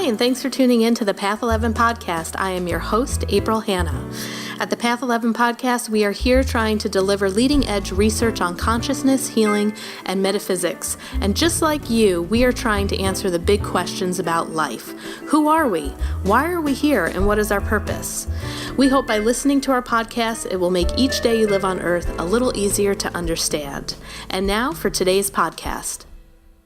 and thanks for tuning in to the Path 11 podcast. I am your host, April Hanna. At the Path 11 podcast, we are here trying to deliver leading-edge research on consciousness, healing, and metaphysics. And just like you, we are trying to answer the big questions about life. Who are we? Why are we here? And what is our purpose? We hope by listening to our podcast, it will make each day you live on Earth a little easier to understand. And now for today's podcast.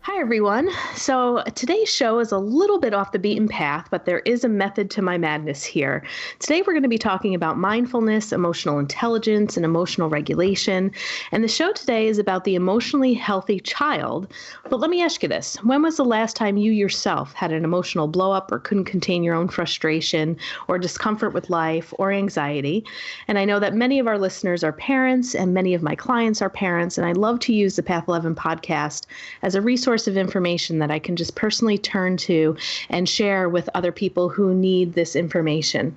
Hi, everyone. So today's show is a little bit off the beaten path, but there is a method to my madness here. Today, we're going to be talking about mindfulness, emotional intelligence, and emotional regulation. And the show today is about the emotionally healthy child. But let me ask you this. When was the last time you yourself had an emotional blow-up or couldn't contain your own frustration or discomfort with life or anxiety? And I know that many of our listeners are parents and many of my clients are parents, and I love to use the Path 11 podcast as a resource of information that I can just personally turn to and share with other people who need this information.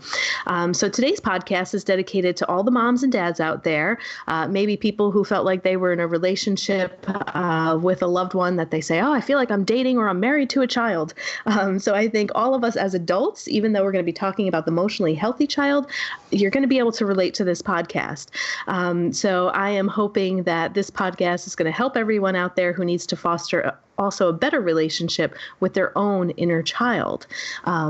So today's podcast is dedicated to all the moms and dads out there, maybe people who felt like they were in a relationship with a loved one that they say, oh, I feel like I'm dating or I'm married to a child. So I think all of us as adults, even though we're going to be talking about the emotionally healthy child, you're going to be able to relate to this podcast. So I am hoping that this podcast is going to help everyone out there who needs to foster also a better relationship with their own inner child.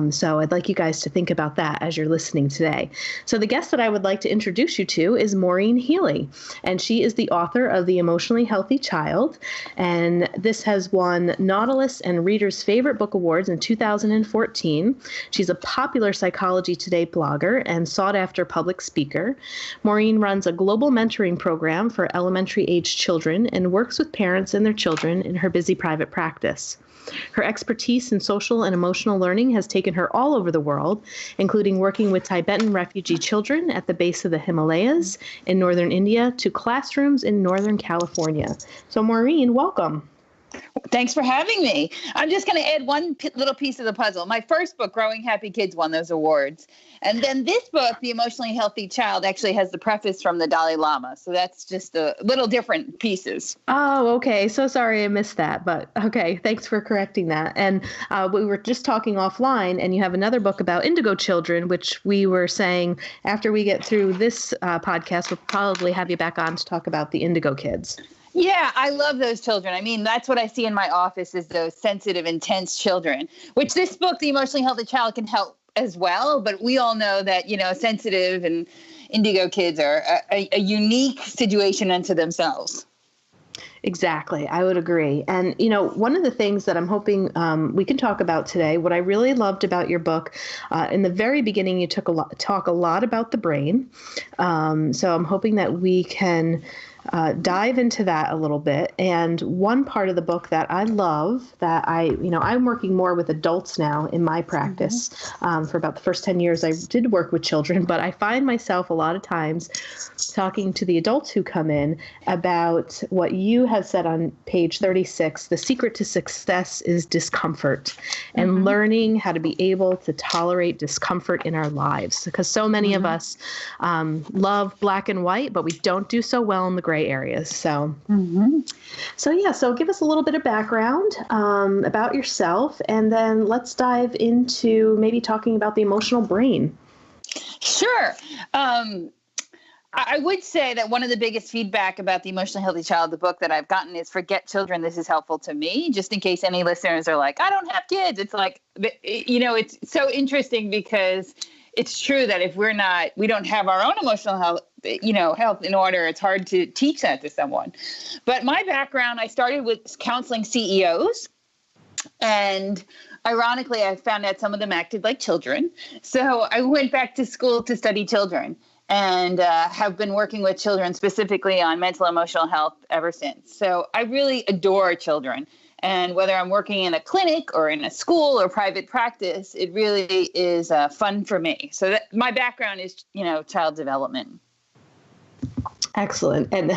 So I'd like you guys to think about that as you're listening today. So the guest that I would like to introduce you to is Maureen Healy, and she is the author of The Emotionally Healthy Child. And this has won Nautilus and Reader's Favorite Book Awards in 2014. She's a popular Psychology Today blogger and sought-after public speaker. Maureen runs a global mentoring program for elementary-age children and works with parents and their children in her busy private practice. Her expertise in social and emotional learning has taken her all over the world, including working with Tibetan refugee children at the base of the Himalayas in northern India to classrooms in Northern California. So Maureen, welcome. Thanks for having me. I'm just going to add one little piece of the puzzle. My first book, Growing Happy Kids, won those awards. And then this book, The Emotionally Healthy Child, actually has the preface from the Dalai Lama. So that's just a little different pieces. Oh, okay. So sorry I missed that. But okay, thanks for correcting that. And we were just talking offline, and you have another book about Indigo Children, which we were saying after we get through this podcast, we'll probably have you back on to talk about the Indigo kids. Yeah, I love those children. I mean, that's what I see in my office is those sensitive, intense children, which this book, The Emotionally Healthy Child, can help as well. But we all know that, sensitive and indigo kids are a unique situation unto themselves. Exactly. I would agree. And, one of the things that I'm hoping we can talk about today, what I really loved about your book, in the very beginning, you talk a lot about the brain. So I'm hoping that we can dive into that a little bit. And one part of the book that I love that I'm working more with adults now in my practice. For about the first 10 years, I did work with children, but I find myself a lot of times talking to the adults who come in about what you have said on page 36, the secret to success is discomfort and learning how to be able to tolerate discomfort in our lives. Because so many of us love black and white, but we don't do so well in the gray areas. So, so give us a little bit of background about yourself, and then let's dive into maybe talking about the emotional brain. Sure. I would say that one of the biggest feedback about The Emotionally Healthy Child, the book that I've gotten, is forget children. This is helpful to me, just in case any listeners are like, I don't have kids. It's like, it's so interesting because it's true that if we don't have our own emotional health in order, it's hard to teach that to someone. But my background, I started with counseling CEOs, and ironically, I found out some of them acted like children. So I went back to school to study children and have been working with children specifically on mental and emotional health ever since. So I really adore children. And whether I'm working in a clinic or in a school or private practice, it really is fun for me. So my background is, child development. Excellent. And,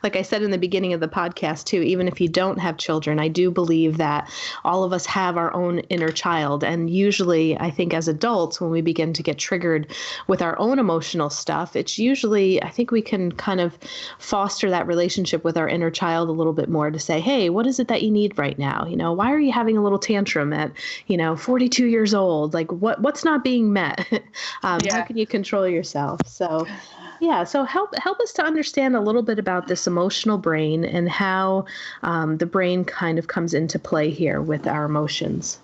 like I said in the beginning of the podcast too, even if you don't have children, I do believe that all of us have our own inner child. And usually I think as adults, when we begin to get triggered with our own emotional stuff, it's usually, I think we can kind of foster that relationship with our inner child a little bit more to say, hey, what is it that you need right now? Why are you having a little tantrum at, 42 years old? Like what's not being met? How can you control yourself? So yeah. So help us to understand a little bit about this emotional brain and how the brain kind of comes into play here with our emotions.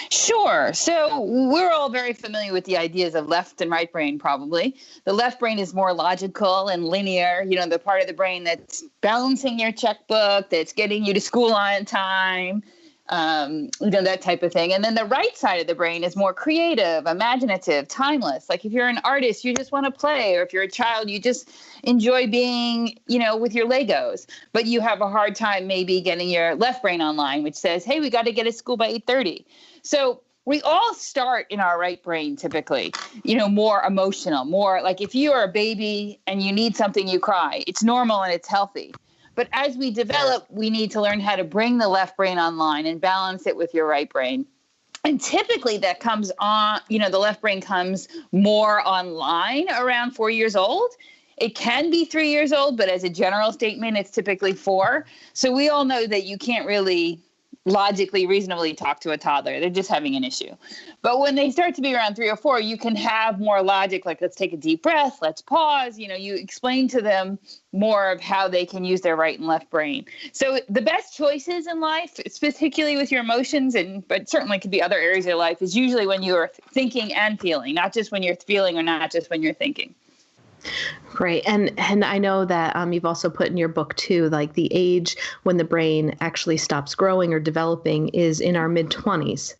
Sure. So we're all very familiar with the ideas of left and right brain, probably. The left brain is more logical and linear, the part of the brain that's balancing your checkbook, that's getting you to school on time, that type of thing. And then the right side of the brain is more creative, imaginative, timeless. Like if you're an artist, you just want to play, or if you're a child, you just enjoy being, with your Legos, but you have a hard time maybe getting your left brain online, which says, hey, we got to get to school by 8:30. So we all start in our right brain typically, more emotional, more like if you are a baby and you need something, you cry. It's normal and it's healthy. But as we develop, we need to learn how to bring the left brain online and balance it with your right brain. And typically that comes on, the left brain comes more online around 4 years old. It can be 3 years old, but as a general statement, it's typically 4. So we all know that you can't really logically, reasonably talk to a toddler. They're just having an issue. But when they start to be around 3 or 4, you can have more logic, like let's take a deep breath, let's pause. You explain to them more of how they can use their right and left brain. So the best choices in life, particularly with your emotions, but certainly could be other areas of your life, is usually when you're thinking and feeling, not just when you're feeling or not just when you're thinking. Great. And I know that you've also put in your book too, like the age when the brain actually stops growing or developing is in our mid-20s.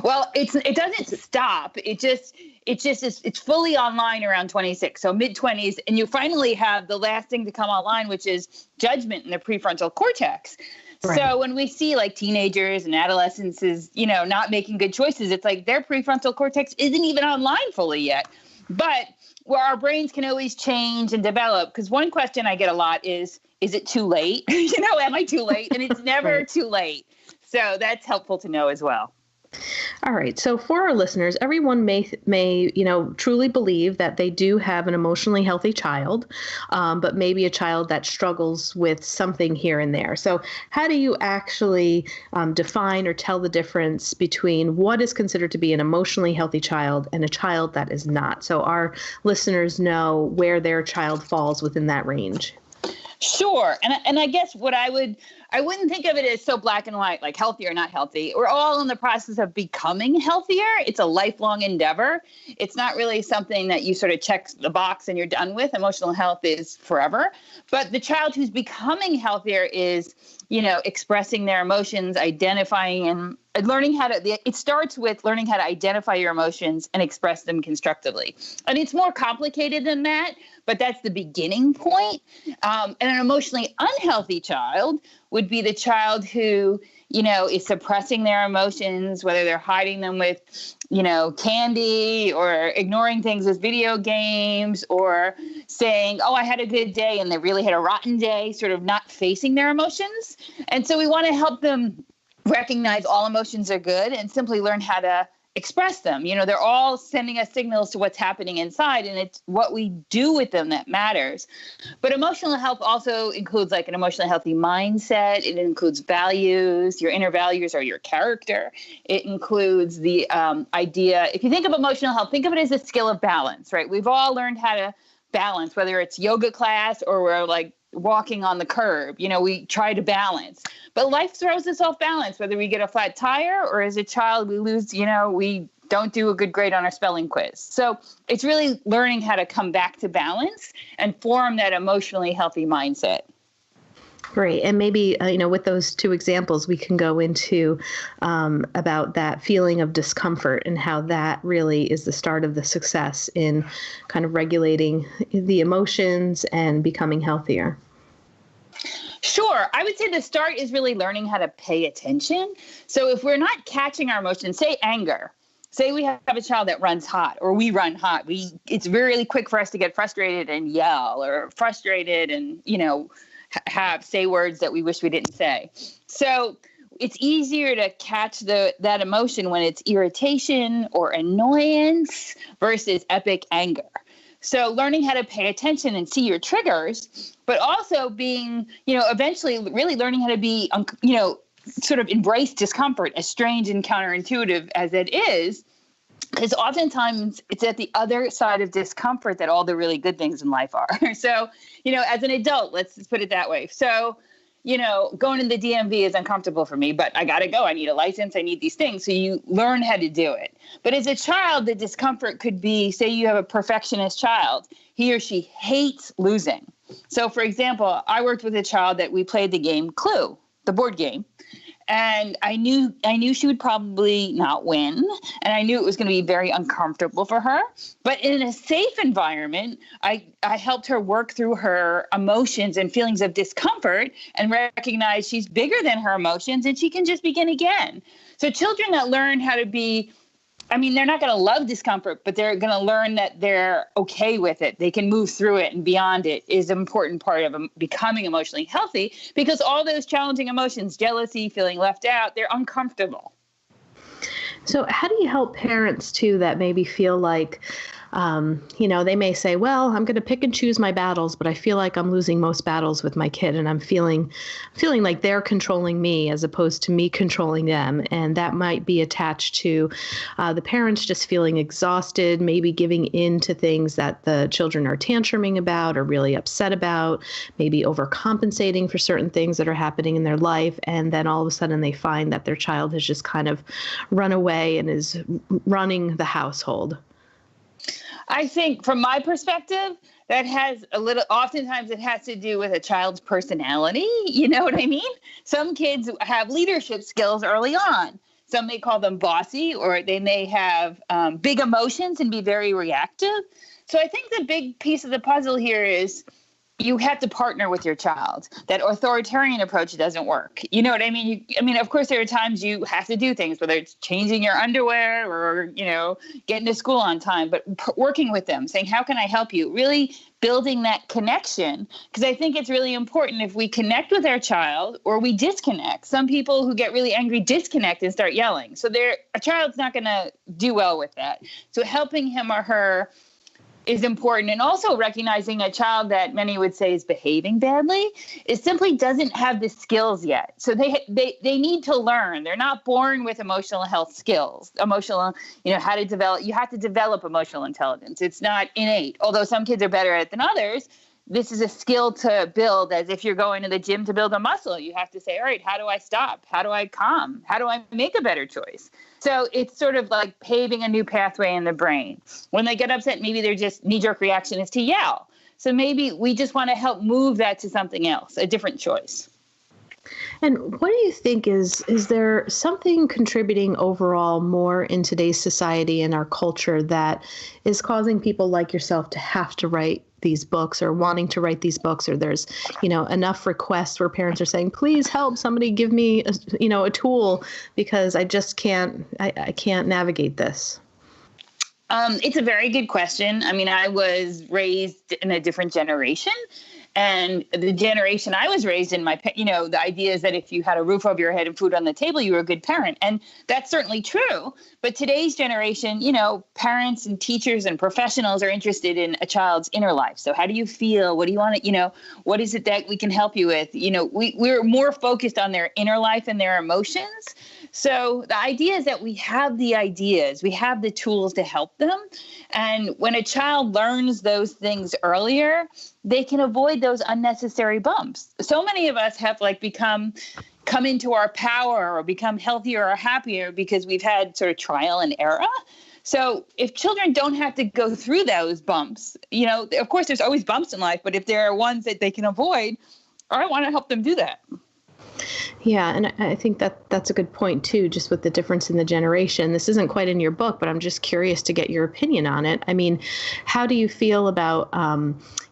Well, it doesn't stop. It's fully online around 26. So mid-20s, and you finally have the last thing to come online, which is judgment in the prefrontal cortex. Right. So when we see like teenagers and adolescents is, not making good choices, it's like their prefrontal cortex isn't even online fully yet. But where our brains can always change and develop. Because one question I get a lot is it too late? Am I too late? And it's never right. Too late. So that's helpful to know as well. All right. So for our listeners, everyone may truly believe that they do have an emotionally healthy child, but maybe a child that struggles with something here and there. So how do you actually define or tell the difference between what is considered to be an emotionally healthy child and a child that is not? So our listeners know where their child falls within that range. Sure. And I guess I wouldn't think of it as so black and white, like healthy or not healthy. We're all in the process of becoming healthier. It's a lifelong endeavor. It's not really something that you sort of check the box and you're done with. Emotional health is forever. But the child who's becoming healthier is, expressing their emotions, identifying and learning it starts with learning how to identify your emotions and express them constructively. And it's more complicated than that, but that's the beginning point. And an emotionally unhealthy child would be the child who, is suppressing their emotions, whether they're hiding them with, candy or ignoring things with video games or saying, oh, I had a good day and they really had a rotten day, sort of not facing their emotions. And so we want to help them recognize all emotions are good and simply learn how to express them. They're all sending us signals to what's happening inside, and it's what we do with them that matters. But emotional health also includes like an emotionally healthy mindset. It includes values. Your inner values are your character. It includes the idea. If you think of emotional health, think of it as a skill of balance, right? We've all learned how to balance, whether it's yoga class or we're like walking on the curb, we try to balance. But life throws us off balance, whether we get a flat tire or as a child we lose, we don't do a good grade on our spelling quiz. So it's really learning how to come back to balance and form that emotionally healthy mindset. Great. And maybe, with those two examples, we can go into about that feeling of discomfort and how that really is the start of the success in kind of regulating the emotions and becoming healthier. Sure. I would say the start is really learning how to pay attention. So if we're not catching our emotions, say anger. say we have a child that runs hot, or we run hot. It's really quick for us to get frustrated and yell, or frustrated and, say words that we wish we didn't say. So it's easier to catch that emotion when it's irritation or annoyance versus epic anger. So learning how to pay attention and see your triggers, but also being, eventually really learning how to be, sort of embrace discomfort, as strange and counterintuitive as it is, because oftentimes it's at the other side of discomfort that all the really good things in life are. So, as an adult, let's just put it that way. So, going to the DMV is uncomfortable for me, but I got to go. I need a license. I need these things. So you learn how to do it. But as a child, the discomfort could be, say you have a perfectionist child. He or she hates losing. So, for example, I worked with a child that we played the game Clue, the board game. And I knew she would probably not win. And I knew it was going to be very uncomfortable for her. But in a safe environment, I helped her work through her emotions and feelings of discomfort and recognize she's bigger than her emotions and she can just begin again. So children that learn how to be, they're not going to love discomfort, but they're going to learn that they're okay with it. They can move through it and beyond it is an important part of becoming emotionally healthy, because all those challenging emotions, jealousy, feeling left out, they're uncomfortable. So how do you help parents too that maybe feel like, they may say, well, I'm going to pick and choose my battles, but I feel like I'm losing most battles with my kid, and I'm feeling like they're controlling me as opposed to me controlling them. And that might be attached to the parents just feeling exhausted, maybe giving in to things that the children are tantruming about or really upset about, maybe overcompensating for certain things that are happening in their life. And then all of a sudden they find that their child has just kind of run away and is running the household. I think from my perspective, oftentimes it has to do with a child's personality. You know what I mean? Some kids have leadership skills early on. Some may call them bossy, or they may have big emotions and be very reactive. So I think the big piece of the puzzle here is you have to partner with your child. That authoritarian approach doesn't work. You know what I mean? Of course, there are times you have to do things, whether it's changing your underwear or, getting to school on time, but working with them, saying, how can I help you? Really building that connection, because I think it's really important if we connect with our child or we disconnect. Some people who get really angry disconnect and start yelling. So a child's not going to do well with that. So helping him or her is important. And also recognizing a child that many would say is behaving badly simply doesn't have the skills yet. So they need to learn. They're not born with emotional health skills, how to develop. You have to develop emotional intelligence. It's not innate. Although some kids are better at it than others, this is a skill to build, as if you're going to the gym to build a muscle. You have to say, all right, how do I stop? How do I calm? How do I make a better choice? So it's sort of like paving a new pathway in the brain. When they get upset, maybe their just knee-jerk reaction is to yell. So maybe we just want to help move that to something else, a different choice. And what do you think is there something contributing overall more in today's society and our culture that is causing people like yourself to have to write these books or wanting to write these books, or there's, enough requests where parents are saying, please help somebody give me, a tool because I just can't navigate this? It's a very good question. I was raised in a different generation. And the generation I was raised in, the idea is that if you had a roof over your head and food on the table, you were a good parent. And that's certainly true. But today's generation, parents and teachers and professionals are interested in a child's inner life. So how do you feel? What do you want to, what is it that we can help you with? We're more focused on their inner life and their emotions. So the idea is that we have the ideas, we have the tools to help them. And when a child learns those things earlier, they can avoid those unnecessary bumps. So many of us have come into our power or become healthier or happier because we've had sort of trial and error. So if children don't have to go through those bumps, of course there's always bumps in life, but if there are ones that they can avoid, I want to help them do that. Yeah, and I think that that's a good point too, just with the difference in the generation. This isn't quite in your book, but I'm just curious to get your opinion on it. I mean, how do you feel about,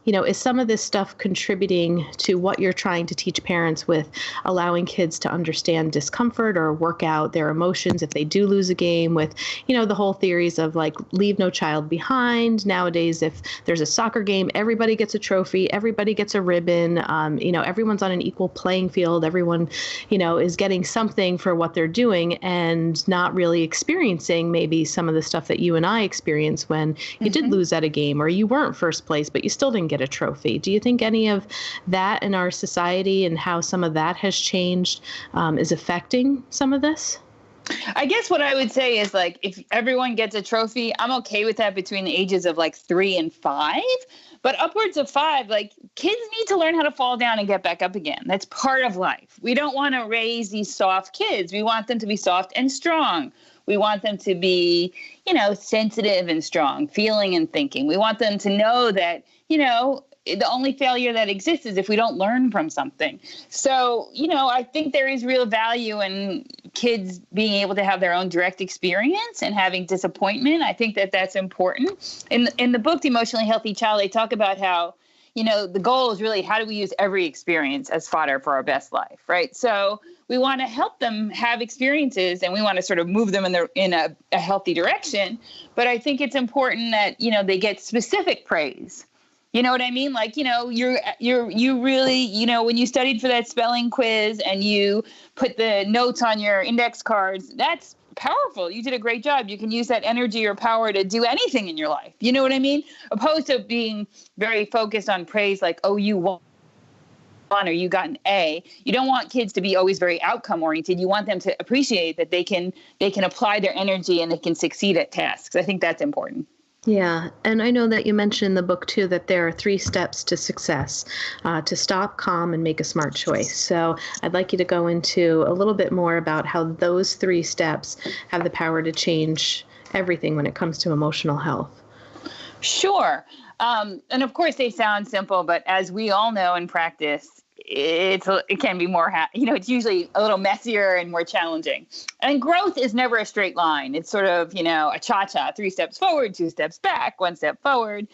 is some of this stuff contributing to what you're trying to teach parents with allowing kids to understand discomfort or work out their emotions if they do lose a game with, the whole theories of like leave no child behind. Nowadays, if there's a soccer game, everybody gets a trophy, everybody gets a ribbon, everyone's on an equal playing field, everyone is getting something for what they're doing and not really experiencing maybe some of the stuff that you and I experienced when you did lose at a game or you weren't first place, but you still didn't get a trophy. Do you think any of that in our society and how some of that has changed is affecting some of this? I guess what I would say is like, if everyone gets a trophy, I'm okay with that between the ages of like 3 and 5. But upwards of 5, like kids need to learn how to fall down and get back up again. That's part of life. We don't want to raise these soft kids. We want them to be soft and strong. We want them to be, sensitive and strong, feeling and thinking. We want them to know that, the only failure that exists is if we don't learn from something. So, I think there is real value in kids being able to have their own direct experience and having disappointment. I think that that's important. In the book, The Emotionally Healthy Child, they talk about how, the goal is really how do we use every experience as fodder for our best life, right? So we want to help them have experiences and we want to sort of move them in a healthy direction. But I think it's important that, they get specific praise. You know what I mean? Like, you really, when you studied for that spelling quiz and you put the notes on your index cards, that's powerful. You did a great job. You can use that energy or power to do anything in your life. You know what I mean? Opposed to being very focused on praise, like, oh, you won or you got an A. You don't want kids to be always very outcome oriented. You want them to appreciate that they can apply their energy and they can succeed at tasks. I think that's important. Yeah. And I know that you mentioned in the book, too, that there are 3 steps to success, to stop, calm, and make a smart choice. So I'd like you to go into a little bit more about how those 3 steps have the power to change everything when it comes to emotional health. Sure. And of course, they sound simple, but as we all know in practice, it can be more, it's usually a little messier and more challenging. And growth is never a straight line. It's sort of, a cha-cha, 3 steps forward, 2 steps back, 1 step forward.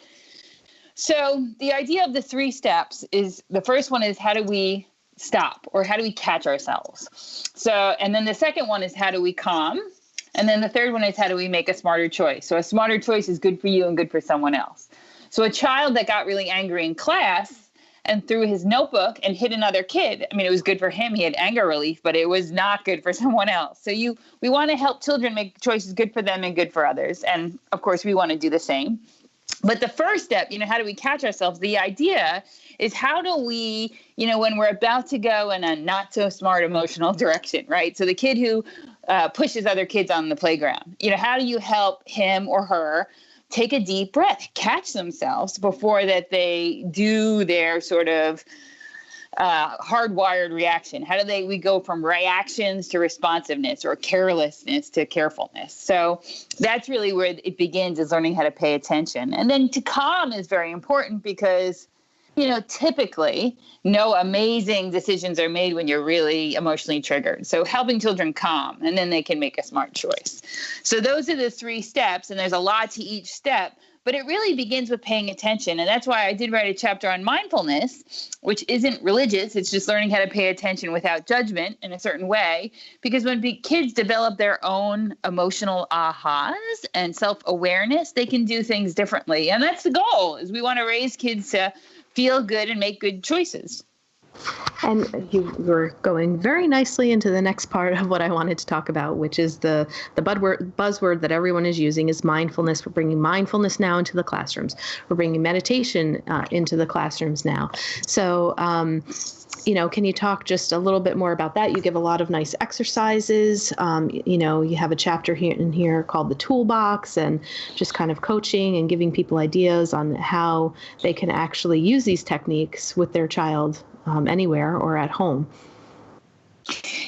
So the idea of the 3 steps is the first one is how do we stop or how do we catch ourselves? So, and then the second one is how do we calm? And then the third one is how do we make a smarter choice? So a smarter choice is good for you and good for someone else. So a child that got really angry in class and threw his notebook and hit another kid. I mean, it was good for him. He had anger relief, but it was not good for someone else. So we want to help children make choices good for them and good for others. And of course, we want to do the same. But the first step, how do we catch ourselves? The idea is how do we, when we're about to go in a not so smart emotional direction, right? So the kid who pushes other kids on the playground, how do you help him or her take a deep breath, catch themselves before that they do their sort of hardwired reaction? How do we go from reactions to responsiveness or carelessness to carefulness? So that's really where it begins, is learning how to pay attention. And then to calm is very important because, typically no amazing decisions are made when you're really emotionally triggered. So helping children calm, and then they can make a smart choice. So those are the 3 steps, and there's a lot to each step, but it really begins with paying attention. And that's why I did write a chapter on mindfulness, which isn't religious. It's just learning how to pay attention without judgment in a certain way. Because when kids develop their own emotional ahas and self-awareness, they can do things differently. And that's the goal, is we want to raise kids to feel good and make good choices. And you were going very nicely into the next part of what I wanted to talk about, which is the buzzword that everyone is using is mindfulness. We're bringing mindfulness now into the classrooms. We're bringing meditation into the classrooms now. So, can you talk just a little bit more about that? You give a lot of nice exercises. You have a chapter here called the toolbox, and just kind of coaching and giving people ideas on how they can actually use these techniques with their child anywhere or at home.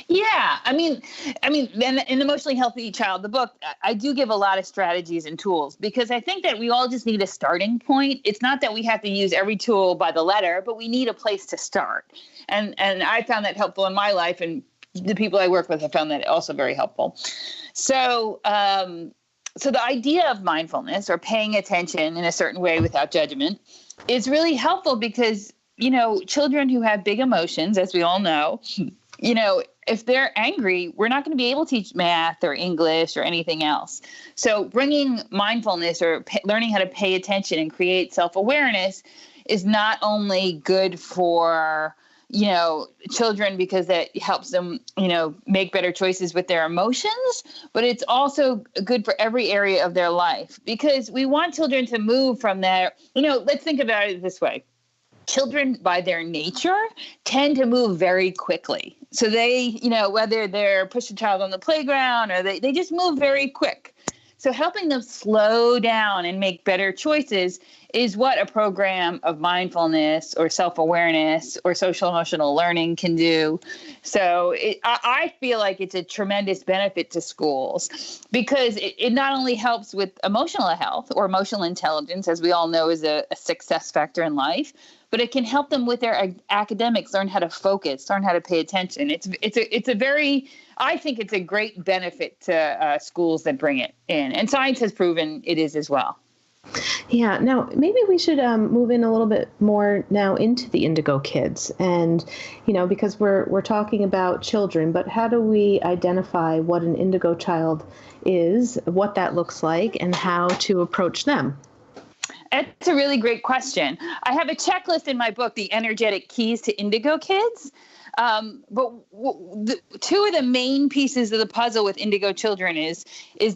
Yeah. I mean, in Emotionally Healthy Child, the book, I do give a lot of strategies and tools because I think that we all just need a starting point. It's not that we have to use every tool by the letter, but we need a place to start. And I found that helpful in my life and the people I work with have found that also very helpful. So, so the idea of mindfulness, or paying attention in a certain way without judgment, is really helpful because, children who have big emotions, as we all know, if they're angry, we're not going to be able to teach math or English or anything else. So bringing mindfulness or learning how to pay attention and create self-awareness is not only good for, children because that helps them, make better choices with their emotions, but it's also good for every area of their life, because we want children to move from their, let's think about it this way. Children, by their nature, tend to move very quickly. So they, whether they're push a child on the playground or they just move very quick. So helping them slow down and make better choices is what a program of mindfulness or self-awareness or social emotional learning can do. So I feel like it's a tremendous benefit to schools, because it not only helps with emotional health or emotional intelligence, as we all know is a success factor in life, but it can help them with their academics, learn how to focus, learn how to pay attention. I think it's a great benefit to schools that bring it in. And science has proven it is as well. Yeah. Now, maybe we should move in a little bit more now into the Indigo kids. And, because we're talking about children, but how do we identify what an Indigo child is, what that looks like, and how to approach them? That's a really great question. I have a checklist in my book, The Energetic Keys to Indigo Kids. But two of the main pieces of the puzzle with Indigo children is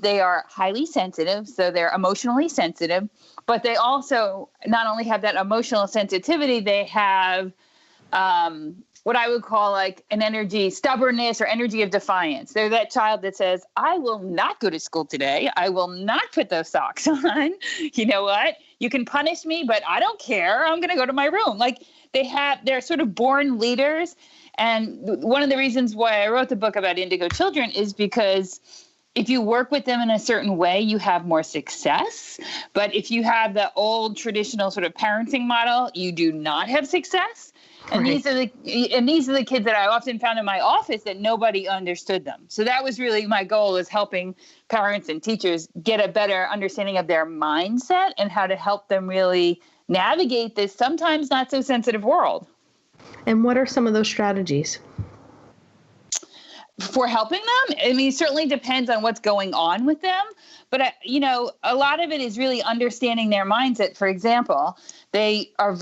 they are highly sensitive. So they're emotionally sensitive, but they also not only have that emotional sensitivity, they have what I would call like an energy, stubbornness or energy of defiance. They're that child that says, I will not go to school today. I will not put those socks on. You know what? You can punish me, but I don't care. I'm going to go to my room. Like they're sort of born leaders. And one of the reasons why I wrote the book about Indigo children is because if you work with them in a certain way, you have more success. But if you have the old traditional sort of parenting model, you do not have success. And Right. these are the kids that I often found in my office that nobody understood them. So that was really my goal, is helping parents and teachers get a better understanding of their mindset and how to help them really navigate this sometimes not so sensitive world. And what are some of those strategies for helping them? I mean, it certainly depends on what's going on with them. But, a lot of it is really understanding their mindset. For example, they are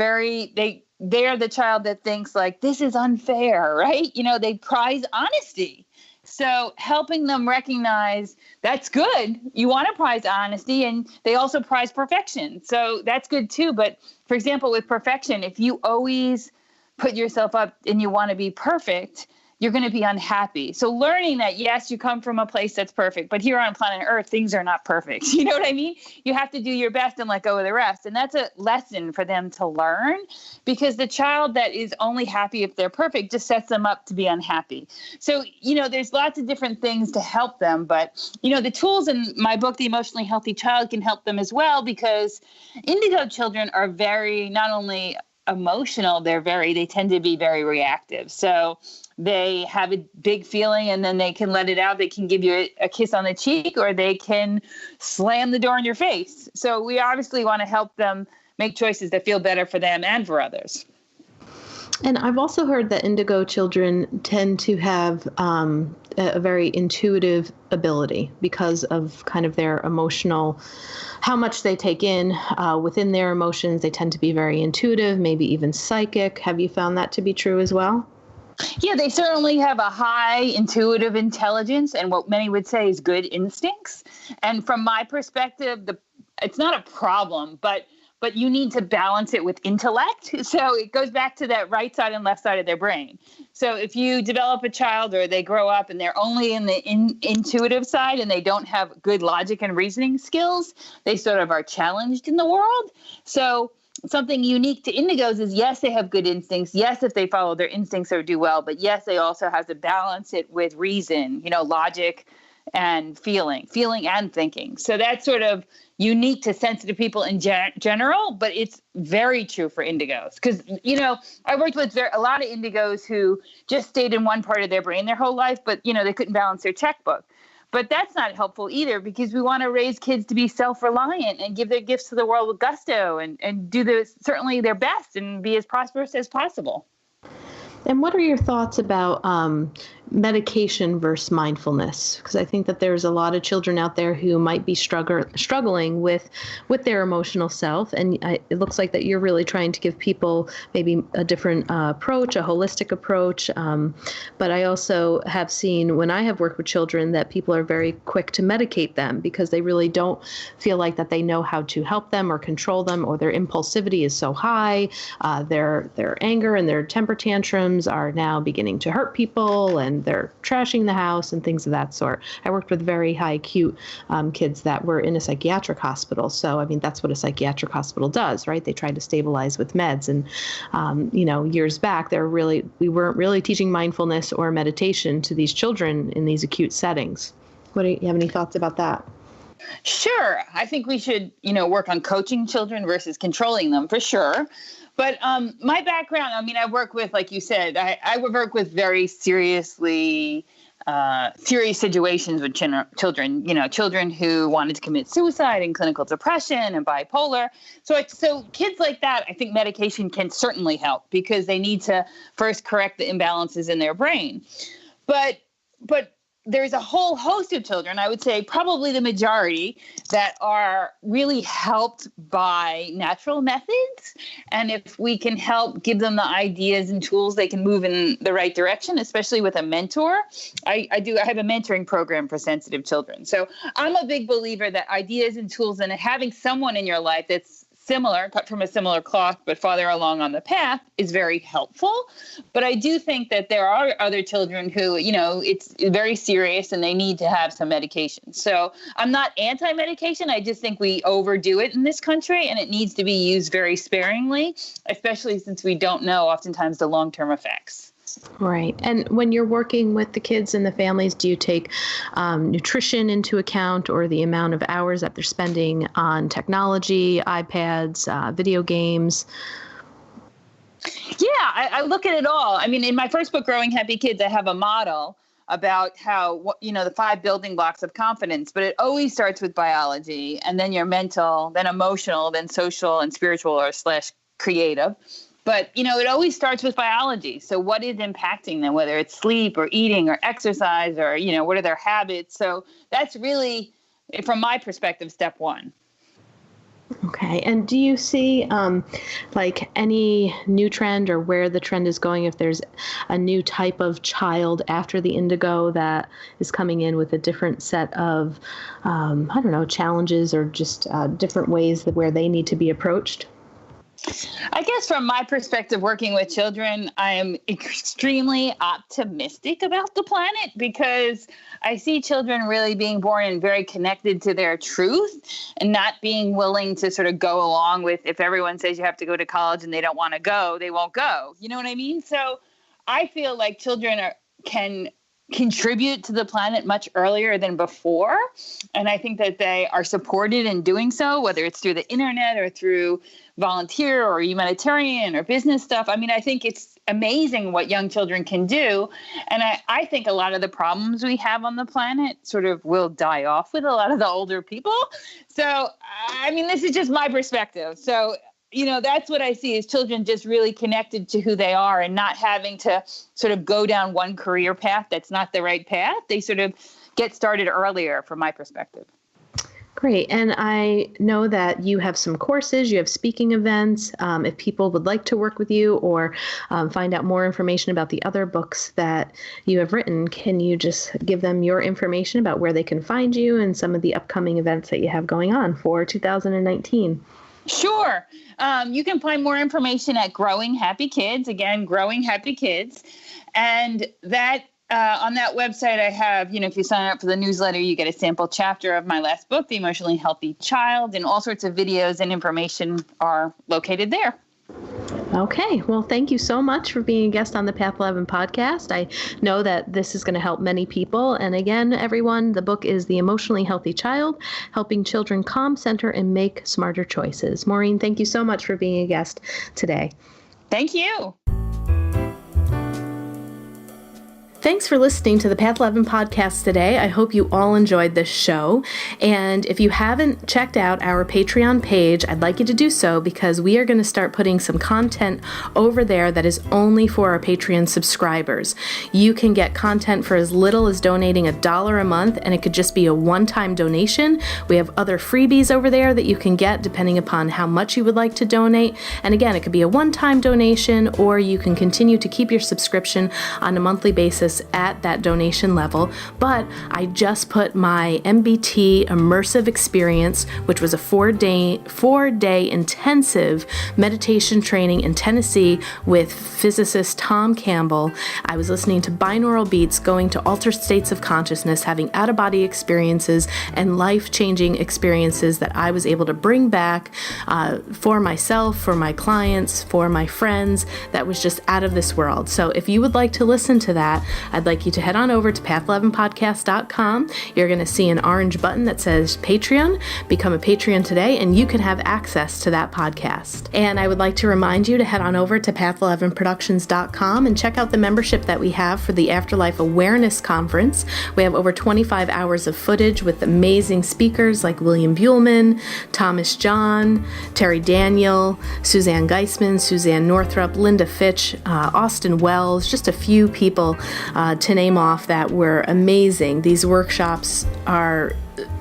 they're the child that thinks like, this is unfair, right? They prize honesty. So helping them recognize that's good. You want to prize honesty, and they also prize perfection. So that's good too. But for example, with perfection, if you always put yourself up and you want to be perfect, you're going to be unhappy. So learning that, yes, you come from a place that's perfect, but here on planet Earth, things are not perfect. You know what I mean? You have to do your best and let go of the rest. And that's a lesson for them to learn, because the child that is only happy if they're perfect just sets them up to be unhappy. So, there's lots of different things to help them. But, the tools in my book, The Emotionally Healthy Child, can help them as well, because Indigo children are very, not only emotional, they tend to be very reactive. So they have a big feeling and then they can let it out. They can give you a kiss on the cheek, or they can slam the door in your face. So we obviously want to help them make choices that feel better for them and for others. And I've also heard that Indigo children tend to have a very intuitive ability because of kind of their emotional, how much they take in within their emotions. They tend to be very intuitive, maybe even psychic. Have you found that to be true as well? Yeah, they certainly have a high intuitive intelligence and what many would say is good instincts. And from my perspective, it's not a problem, but you need to balance it with intellect. So it goes back to that right side and left side of their brain. So if you develop a child or they grow up and they're only in the intuitive side and they don't have good logic and reasoning skills, they sort of are challenged in the world. So something unique to indigos is, yes, they have good instincts. Yes, if they follow their instincts or do well, but yes, they also have to balance it with reason, logic, and feeling and thinking. So that's sort of unique to sensitive people in general, but it's very true for indigos. Because, I worked with a lot of indigos who just stayed in one part of their brain their whole life, but, they couldn't balance their checkbook. But that's not helpful either, because we want to raise kids to be self-reliant and give their gifts to the world with gusto and do certainly their best and be as prosperous as possible. And what are your thoughts about medication versus mindfulness? Because I think that there's a lot of children out there who might be struggling with their emotional self. And it looks like that you're really trying to give people maybe a different approach, a holistic approach. But I also have seen when I have worked with children that people are very quick to medicate them because they really don't feel like that they know how to help them or control them, or their impulsivity is so high. Their anger and their temper tantrums are now beginning to hurt people, and they're trashing the house and things of that sort. I worked with very high acute kids that were in a psychiatric hospital. So, I mean, that's what a psychiatric hospital does, right? They try to stabilize with meds. And, years back, we weren't really teaching mindfulness or meditation to these children in these acute settings. Do you have any thoughts about that? Sure. I think we should, work on coaching children versus controlling them, for sure. But my background, I work with, like you said, I would work with very serious situations with children, children who wanted to commit suicide and clinical depression and bipolar. So kids like that, I think medication can certainly help because they need to first correct the imbalances in their brain. But there's a whole host of children, I would say probably the majority, that are really helped by natural methods. And if we can help give them the ideas and tools, they can move in the right direction, especially with a mentor. I have a mentoring program for sensitive children. So I'm a big believer that ideas and tools and having someone in your life that's similar, cut from a similar cloth, but farther along on the path is very helpful. But I do think that there are other children who, it's very serious and they need to have some medication. So I'm not anti-medication. I just think we overdo it in this country and it needs to be used very sparingly, especially since we don't know oftentimes the long-term effects. Right. And when you're working with the kids and the families, do you take nutrition into account or the amount of hours that they're spending on technology, iPads, video games? Yeah, I look at it all. In my first book, Growing Happy Kids, I have a model about how, the 5 building blocks of confidence, but it always starts with biology and then your mental, then emotional, then social and spiritual or / creative. But, it always starts with biology. So what is impacting them, whether it's sleep or eating or exercise or, what are their habits? So that's really, from my perspective, step one. Okay. And do you see any new trend or where the trend is going, if there's a new type of child after the indigo that is coming in with a different set of, challenges or just different ways where they need to be approached? I guess from my perspective, working with children, I am extremely optimistic about the planet because I see children really being born and very connected to their truth and not being willing to sort of go along with if everyone says you have to go to college and they don't want to go, they won't go. You know what I mean? So I feel like children can contribute to the planet much earlier than before. And I think that they are supported in doing so, whether it's through the internet or through volunteer or humanitarian or business stuff. I think it's amazing what young children can do. And I think a lot of the problems we have on the planet sort of will die off with a lot of the older people. So, this is just my perspective. So, that's what I see is children just really connected to who they are and not having to sort of go down one career path that's not the right path. They sort of get started earlier from my perspective. Great. And I know that you have some courses, you have speaking events. If people would like to work with you or find out more information about the other books that you have written, can you just give them your information about where they can find you and some of the upcoming events that you have going on for 2019? Sure. You can find more information at Growing Happy Kids. Again, Growing Happy Kids. And that on that website, I have, if you sign up for the newsletter, you get a sample chapter of my last book, The Emotionally Healthy Child, and all sorts of videos and information are located there. Okay, well, thank you so much for being a guest on the Path 11 podcast. I know that this is going to help many people. And again, everyone, the book is The Emotionally Healthy Child, Helping Children Calm, Center, and Make Smarter Choices. Maureen, thank you so much for being a guest today. Thank you. Thanks for listening to the Path 11 podcast today. I hope you all enjoyed this show. And if you haven't checked out our Patreon page, I'd like you to do so because we are going to start putting some content over there that is only for our Patreon subscribers. You can get content for as little as donating $1 a month, and it could just be a one-time donation. We have other freebies over there that you can get depending upon how much you would like to donate. And again, it could be a one-time donation, or you can continue to keep your subscription on a monthly basis at that donation level. But I just put my MBT immersive experience, which was a four-day intensive meditation training in Tennessee with physicist Tom Campbell. I was listening to binaural beats, going to altered states of consciousness, having out-of-body experiences and life-changing experiences that I was able to bring back for myself, for my clients, for my friends. That was just out of this world. So if you would like to listen to that, I'd like you to head on over to path11podcast.com. You're going to see an orange button that says Patreon. Become a Patreon today, and you can have access to that podcast. And I would like to remind you to head on over to path11productions.com and check out the membership that we have for the Afterlife Awareness Conference. We have over 25 hours of footage with amazing speakers like William Buhlman, Thomas John, Terry Daniel, Suzanne Geisman, Suzanne Northrup, Linda Fitch, Austin Wells, just a few people to name off that were amazing. These workshops are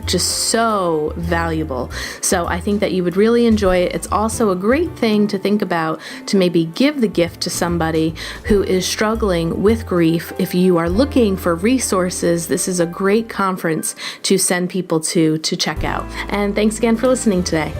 just so valuable. So I think that you would really enjoy it. It's also a great thing to think about, to maybe give the gift to somebody who is struggling with grief. If you are looking for resources, this is a great conference to send people to check out. And thanks again for listening today.